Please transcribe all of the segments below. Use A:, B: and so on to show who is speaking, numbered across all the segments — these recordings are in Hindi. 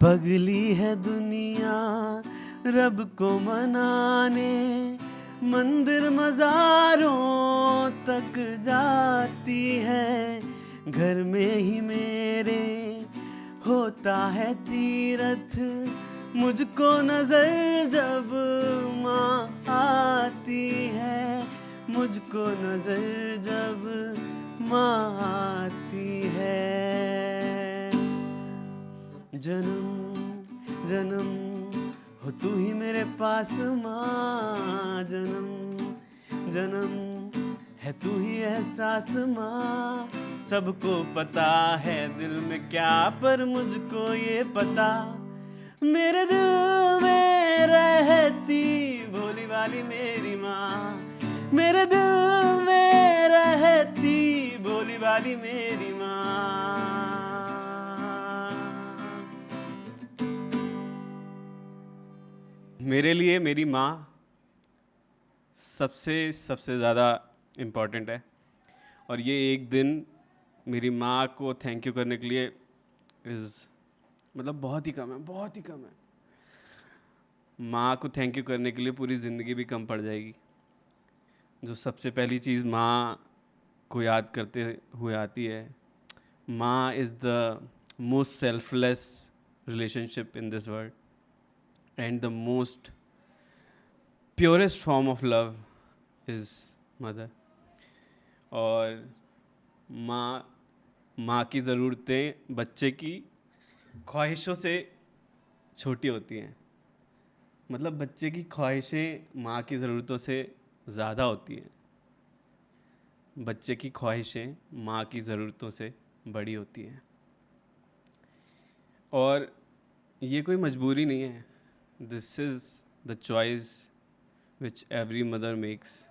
A: पगली है दुनिया रब को मनाने, मंदिर मज़ारों तक जाती है। घर में ही मेरे होता है तीरथ, मुझको नजर जब माँ आती है, मुझको नजर जब माँ आती है। जन्म जन्म हो तू ही मेरे पास माँ, जन्म जन्म है तू ही एहसास माँ। सबको पता है दिल में क्या, पर मुझको ये पता, मेरे दिल में रहती भोली वाली मेरी माँ, मेरे दिल में रहती भोली वाली मेरी माँ। मेरे लिए मेरी माँ सबसे ज़्यादा इम्पॉर्टेंट है, और ये एक दिन मेरी माँ को थैंक यू करने के लिए मतलब बहुत ही कम है। माँ को थैंक यू करने के लिए पूरी ज़िंदगी भी कम पड़ जाएगी। जो सबसे पहली चीज़ माँ को याद करते हुए आती है, माँ is the most selfless relationship in this world and the most purest form of love is mother. और माँ की ज़रूरतें बच्चे की ख्वाहिशों से छोटी होती हैं। मतलब बच्चे की ख्वाहिशें माँ की ज़रूरतों से ज़्यादा होती हैं, बच्चे की ख्वाहिशें माँ की ज़रूरतों से बड़ी होती हैं। और ये कोई मजबूरी नहीं है, this is the choice which every mother makes.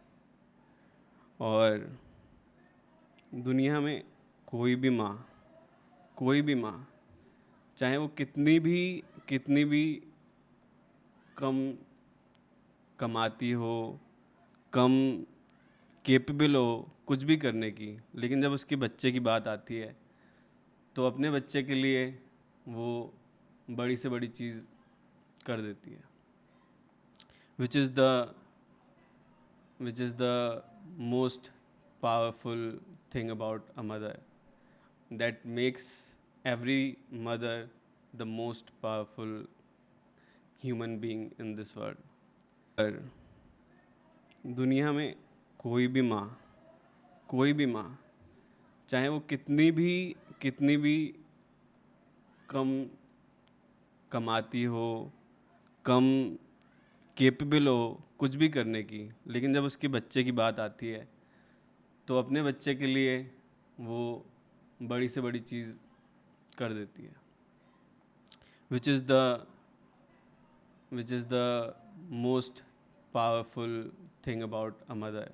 A: और दुनिया में कोई भी माँ चाहे वो कितनी भी कम कमाती हो, कम केपेबल हो कुछ भी करने की, लेकिन जब उसके बच्चे की बात आती है तो अपने बच्चे के लिए वो बड़ी से बड़ी चीज़ कर देती है, which is the most powerful thing about a mother, that makes every mother the most powerful human being in this world. पर दुनिया में कोई भी माँ चाहे वो कितनी भी कम कमाती हो, कम केपेबल हो कुछ भी करने की, लेकिन जब उसके बच्चे की बात आती है तो अपने बच्चे के लिए वो बड़ी से बड़ी चीज़ कर देती है, which is the most powerful thing about a mother,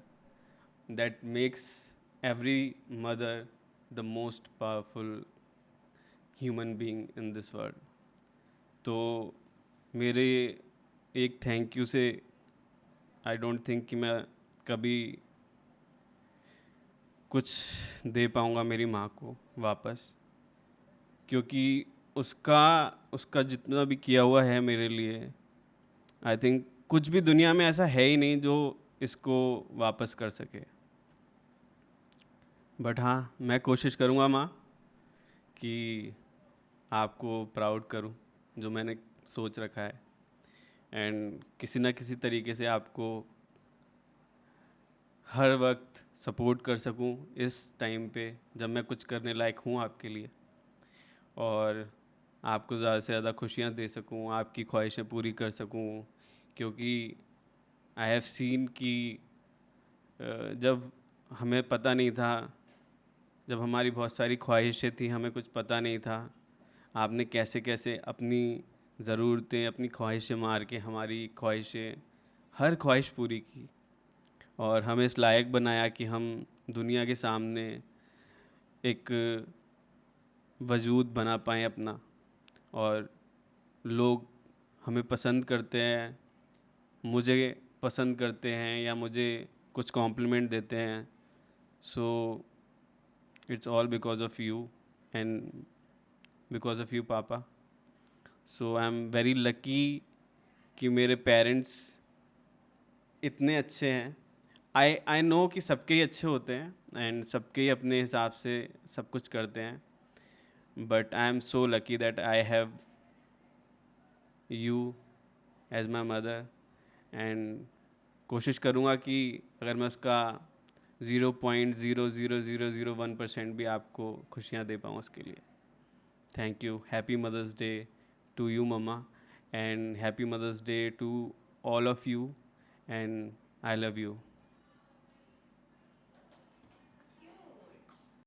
A: that makes every mother the most powerful human being in this world. तो मेरे एक थैंक यू से आई डोंट थिंक कि मैं कभी कुछ दे पाऊँगा मेरी माँ को वापस, क्योंकि उसका जितना भी किया हुआ है मेरे लिए, आई थिंक कुछ भी दुनिया में ऐसा है ही नहीं जो इसको वापस कर सके। बट हाँ, मैं कोशिश करूँगा माँ कि आपको प्राउड करूँ जो मैंने सोच रखा है, एंड किसी ना किसी तरीके से आपको हर वक्त सपोर्ट कर सकूँ इस टाइम पे जब मैं कुछ करने लायक हूँ आपके लिए, और आपको ज़्यादा से ज़्यादा खुशियाँ दे सकूँ, आपकी ख्वाहिशें पूरी कर सकूँ। क्योंकि आई हैव सीन कि जब हमें पता नहीं था, जब हमारी बहुत सारी ख्वाहिशें थी, हमें कुछ पता नहीं था, आपने कैसे कैसे अपनी ज़रूरतें, अपनी ख्वाहिशें मार के हमारी ख्वाहिशें, हर ख्वाहिश पूरी की, और हमें इस लायक बनाया कि हम दुनिया के सामने एक वजूद बना पाएँ अपना, और लोग हमें पसंद करते हैं, मुझे पसंद करते हैं या मुझे कुछ कॉम्प्लीमेंट देते हैं। So it's all because of you, and because of you पापा. सो आई एम वेरी लकी कि मेरे पेरेंट्स इतने अच्छे हैं. आई नो कि सबके ही अच्छे होते हैं एंड सबके ही अपने हिसाब से सब कुछ करते हैं. But I am so lucky that I have you as my mother. And कोशिश करूँगा कि अगर मैं उसका 0.00001% भी आपको खुशियाँ दे पाऊँ उसके लिए. Thank you. Happy mother's day to you मम्मा, and happy mother's day to all of you, and I love you.